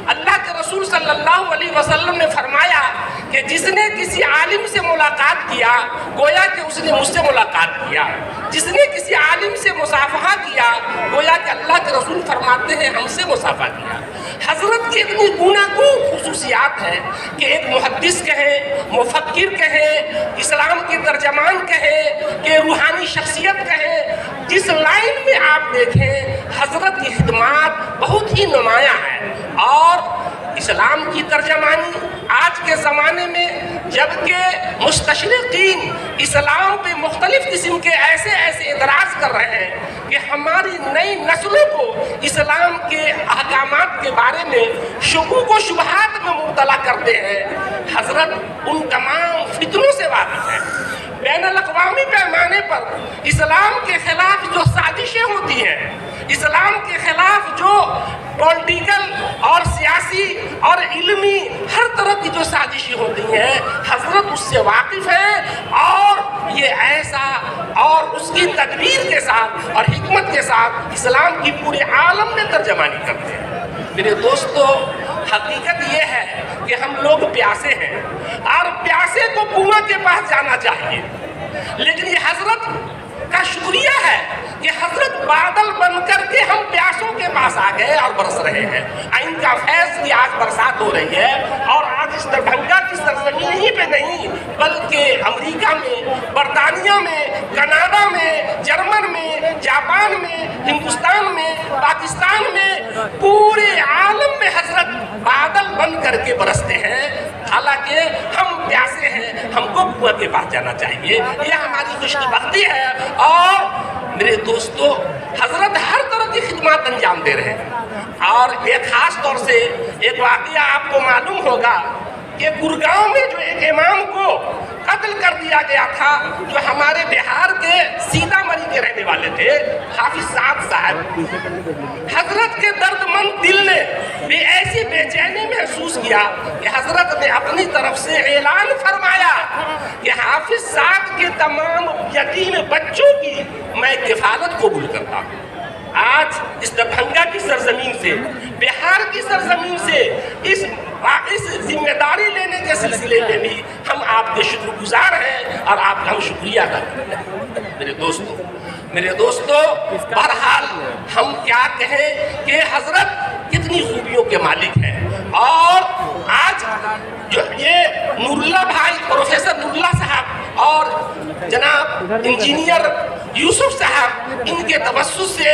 اللہ کے رسول صلی اللہ علیہ وسلم نے فرمایا کہ جس نے کسی عالم سے ملاقات کیا گویا کہ اس نے مجھ سے ملاقات کیا، جس نے کسی عالم سے مصافحہ کیا گویا کہ اللہ کے رسول فرماتے ہیں ہم سے مصافحہ کیا۔ حضرت کی اتنی گوناگون خصوصیات ہیں کہ ایک محدث کہیں، مفکر کہیں، اسلام کے ترجمان کہیں، کہ روحانی شخصیت کہیں، جس لائن میں آپ دیکھیں حضرت کی خدمات بہت ہی نمایاں ہیں۔ اور اسلام کی ترجمانی آج کے زمانے میں جبکہ مستشرقین اسلام پہ مختلف قسم کے ایسے اعتراض کر رہے ہیں کہ ہماری نئی نسلوں کو اسلام کے احکامات کے بارے میں شکوک و شبہات میں مبتلا کرتے ہیں، حضرت ان تمام فتنوں سے واقف ہیں۔ بین الاقوامی پیمانے پر اسلام کے خلاف جو سازشیں ہوتی ہیں، اسلام کے خلاف جو پولیٹیکل اور سیاسی اور علمی ہر طرح کی جو سازشیں ہوتی ہیں، حضرت اس سے واقف ہیں اور یہ ایسا اور اس کی تدبیر کے ساتھ اور حکمت کے ساتھ اسلام کی پورے عالم میں ترجمانی کرتے ہیں۔ میرے دوستو، حقیقت یہ ہے کہ ہم لوگ پیاسے ہیں اور پیاسے کو کنواں کے پاس جانا چاہیے، لیکن یہ حضرت کا شکریہ ہے کہ حضرت بادل بن کر کے ہم پیاسوں کے پاس آ گئے اور برس رہے ہیں۔ ان کا فیض کی آج برسات ہو رہی ہے اور آج اس دربھنگا کی سرزمین ہی پہ نہیں بلکہ امریکہ میں، برطانیہ میں، کینیڈا میں، جرمن میں، جاپان میں، ہندوستان میں، پاکستان میں، پورے عالم میں حضرت بادل بن کر کے برستے ہیں۔ حالانکہ ہم پیاسے ہیں، ہم کو کنواں کے پاس جانا چاہیے، یہ ہماری خوش بختی ہے۔ اور میرے دوستو، حضرت ہر طرح کی خدمات انجام دے رہے ہیں۔ اور ایک خاص طور سے ایک واقعہ آپ کو معلوم ہوگا کہ گڑگاؤں میں جو ایک امام کو قتل کر دیا گیا تھا، جو ہمارے بہار کے سیتامڑھی کے رہنے والے تھے، حافظ سعد صاحب، حضرت کے درد مند دل نے بھی ایسی بے چینی محسوس کیا کہ حضرت نے اپنی طرف سے اعلان فرمایا کہ حافظ سعد کے تمام یتیم بچوں کی میں کفالت قبول کرتا ہوں۔ آج اس دربھنگا کی سرزمین سے، بہار کی سرزمین سے اس ذمہ داری لینے کے سلسلے میں بھی ہم آپ کے شکر گزار ہیں اور آپ کا ہم شکریہ ادا کرتے ہیں۔ میرے دوستو، بہرحال ہم کیا کہیں کہ حضرت کتنی خوبیوں کے مالک ہیں۔ اور آج جو یہ نور اللہ بھائی، پروفیسر نور اللہ صاحب اور جناب انجینئر یوسف صاحب، ان کے توسط سے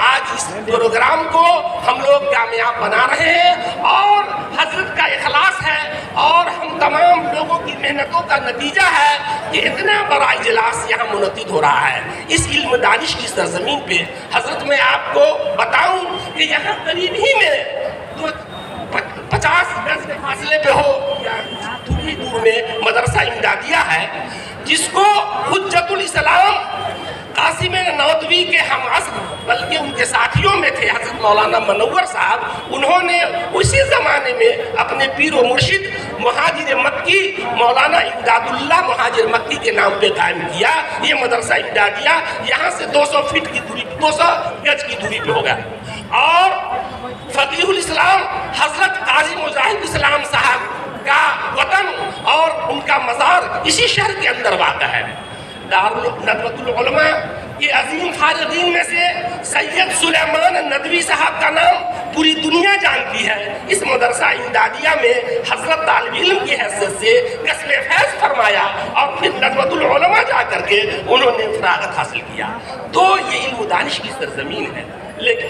آج اس پروگرام کو ہم لوگ کامیاب بنا رہے ہیں اور حضرت کا اخلاص ہے اور ہم تمام لوگوں کی محنتوں کا نتیجہ ہے کہ اتنا بڑا اجلاس یہاں منعقد ہو رہا ہے اس علم دانش کی سرزمین پہ۔ حضرت میں آپ کو بتاؤں کہ یہاں قریب ہی میں 50 گز کے فاصلے پہ ہو یا تھوڑی دور میں مدرسہ امدادیہ ہے، جس کو حجت الاسلام قاسم نودوی کے ہم عصر بلکہ ان کے ساتھیوں میں تھے حضرت مولانا منور صاحب، انہوں نے اسی زمانے میں اپنے پیر و مرشد مہاجر مکی مولانا امداد اللہ مہاجر مکی کے نام پہ قائم کیا۔ یہ مدرسہ امدادیہ یہاں سے 200 فٹ کی دوری، 200 گز کی دوری پہ ہوگا۔ اور فقیہ الاسلام حضرت قاضی مظاہر اسلام صاحب کا وطن اور ان کا مزار اسی شہر کے اندر واقع ہے۔ ندوۃ العلماء کے عظیم فارغین میں سے سید سلیمان ندوی صاحب کا نام پوری دنیا جانتی ہے۔ اس مدرسہ امدادیہ میں حضرت طالب علم کی حیثیت سے کسب فیض فرمایا اور پھر ندوۃ العلماء جا کر کے انہوں نے فراغت حاصل کیا۔ تو یہ علم و دانش کی سرزمین ہے، لیکن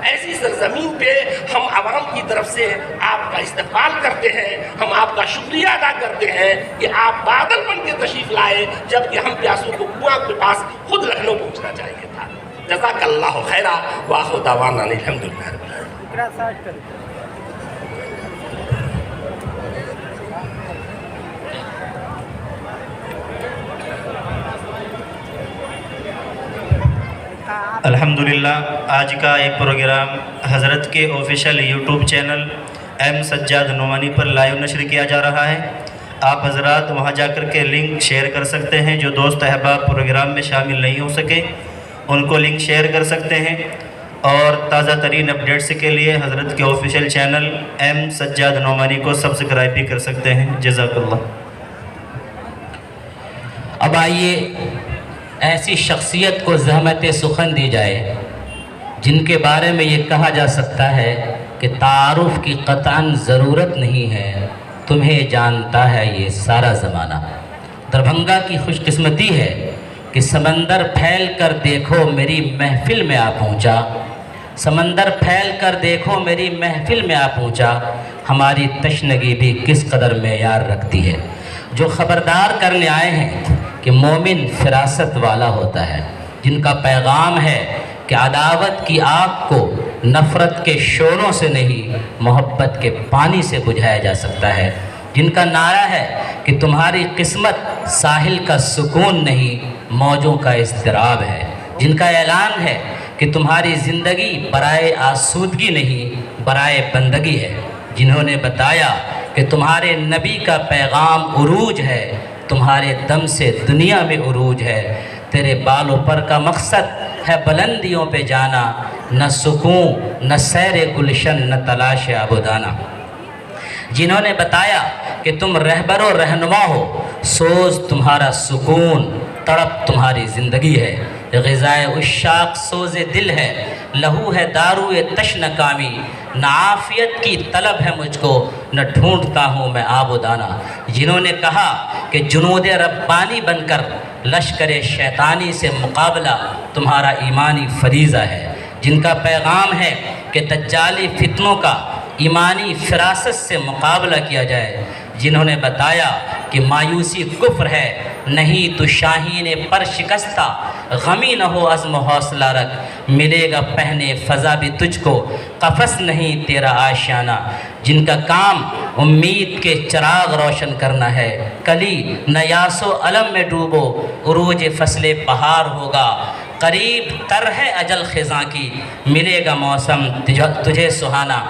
ایسی سرزمین پہ ہم عوام کی طرف سے آپ کا استقبال کرتے ہیں، ہم آپ کا شکریہ ادا کرتے ہیں کہ آپ بادل بن کے تشریف لائے، جبکہ ہم پیاسوں کو کنواں کے پاس خود لکھنؤ پہنچنا چاہیے تھا۔ جزاک اللہ خیرا، وآخر دعوانا الحمدللہ رب العالمین۔ الحمدللہ آج کا یہ پروگرام حضرت کے official YouTube channel M Sajjad Nomani پر لائیو نشر کیا جا رہا ہے۔ آپ حضرات وہاں جا کر کے لنک شیئر کر سکتے ہیں۔ جو دوست احباب پروگرام میں شامل نہیں ہو سکے ان کو لنک شیئر کر سکتے ہیں۔ اور تازہ ترین اپڈیٹس کے لیے حضرت کے official channel M Sajjad Nomani کو سبسکرائب بھی کر سکتے ہیں۔ جزاک اللہ۔ اب آئیے ایسی شخصیت کو زحمت سخن دی جائے جن کے بارے میں یہ کہا جا سکتا ہے کہ تعارف کی قطعاً ضرورت نہیں ہے، تمہیں جانتا ہے یہ سارا زمانہ۔ دربھنگا کی خوش قسمتی ہے کہ سمندر پھیل کر دیکھو میری محفل میں آ پہنچا، سمندر پھیل کر دیکھو میری محفل میں آ پہنچا، ہماری تشنگی بھی کس قدر معیار رکھتی ہے۔ جو خبردار کرنے آئے ہیں کہ مومن فراست والا ہوتا ہے، جن کا پیغام ہے کہ عداوت کی آگ کو نفرت کے شعلوں سے نہیں محبت کے پانی سے بجھایا جا سکتا ہے، جن کا نعرہ ہے کہ تمہاری قسمت ساحل کا سکون نہیں موجوں کا اضطراب ہے، جن کا اعلان ہے کہ تمہاری زندگی برائے آسودگی نہیں برائے بندگی ہے، جنہوں نے بتایا کہ تمہارے نبی کا پیغام عروج ہے، تمہارے دم سے دنیا میں عروج ہے، تیرے بال و پر کا مقصد ہے بلندیوں پہ جانا، نہ سکون نہ سیر گلشن نہ تلاش عبودانہ، جنہوں نے بتایا کہ تم رہبر و رہنما ہو، سوز تمہارا سکون، تڑپ تمہاری زندگی ہے، غذائے عشاق سوز دل ہے، لہو ہے دارو تشن کامی، نہ عافیت کی طلب ہے مجھ کو نہ ڈھونڈتا ہوں میں آب و دانہ، جنہوں نے کہا کہ جنود ربانی بن کر لشکر شیطانی سے مقابلہ تمہارا ایمانی فریضہ ہے، جن کا پیغام ہے کہ دجالی فتنوں کا ایمانی فراست سے مقابلہ کیا جائے، جنہوں نے بتایا کہ مایوسی کفر ہے، نہیں تو شاہین پر شکستہ، غمی نہ ہو عزم و حوصلہ رکھ، ملے گا پہنے فضا بھی تجھ کو، قفس نہیں تیرا آشیانہ، جن کا کام امید کے چراغ روشن کرنا ہے، کلی نہ یاس و علم میں ڈوبو، عروج فصل بہار ہوگا، قریب تر ہے اجل خزاں کی، ملے گا موسم تجھے سہانا،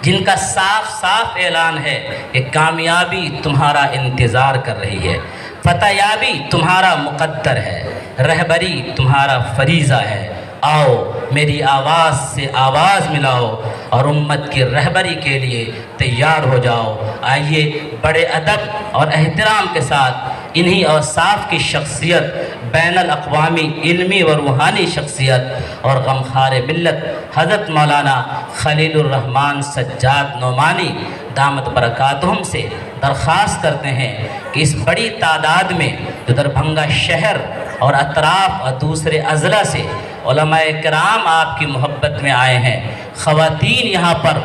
جن کا صاف صاف اعلان ہے کہ کامیابی تمہارا انتظار کر رہی ہے، فتح یابی تمہارا مقدر ہے، رہبری تمہارا فریضہ ہے، آؤ میری آواز سے آواز ملاؤ اور امت کی رہبری کے لیے تیار ہو جاؤ۔ آئیے بڑے ادب اور احترام کے ساتھ انہی اوصاف کی شخصیت، بین الاقوامی علمی و روحانی شخصیت اور غمخوار ملت حضرت مولانا خلیل الرحمن سجاد نعمانی دامت برکاتہم سے درخواست کرتے ہیں کہ اس بڑی تعداد میں جو دربھنگا شہر اور اطراف اور دوسرے اضلاع سے علماء کرام آپ کی محبت میں آئے ہیں، خواتین یہاں پر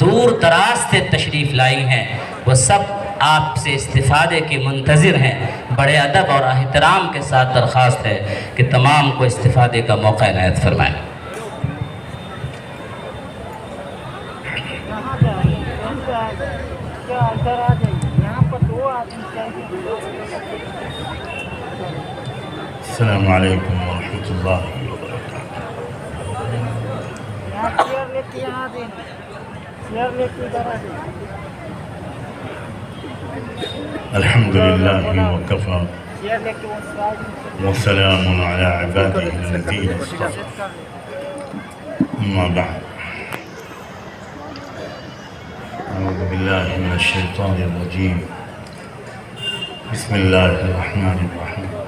دور دراز سے تشریف لائی ہیں، وہ سب آپ سے استفادے کے منتظر ہیں۔ بڑے ادب اور احترام کے ساتھ درخواست ہے کہ تمام کو استفادے کا موقع عنایت فرمائیں۔ السلام علیکم ورحمۃ اللہ وبرکاتہ۔ الحمد للہ وکفی وسلام علی عبادہ الذین اصطفی، اما بعد، اعوذ باللہ من الشیطان الرجیم، بسم اللہ الرحمن الرحیم۔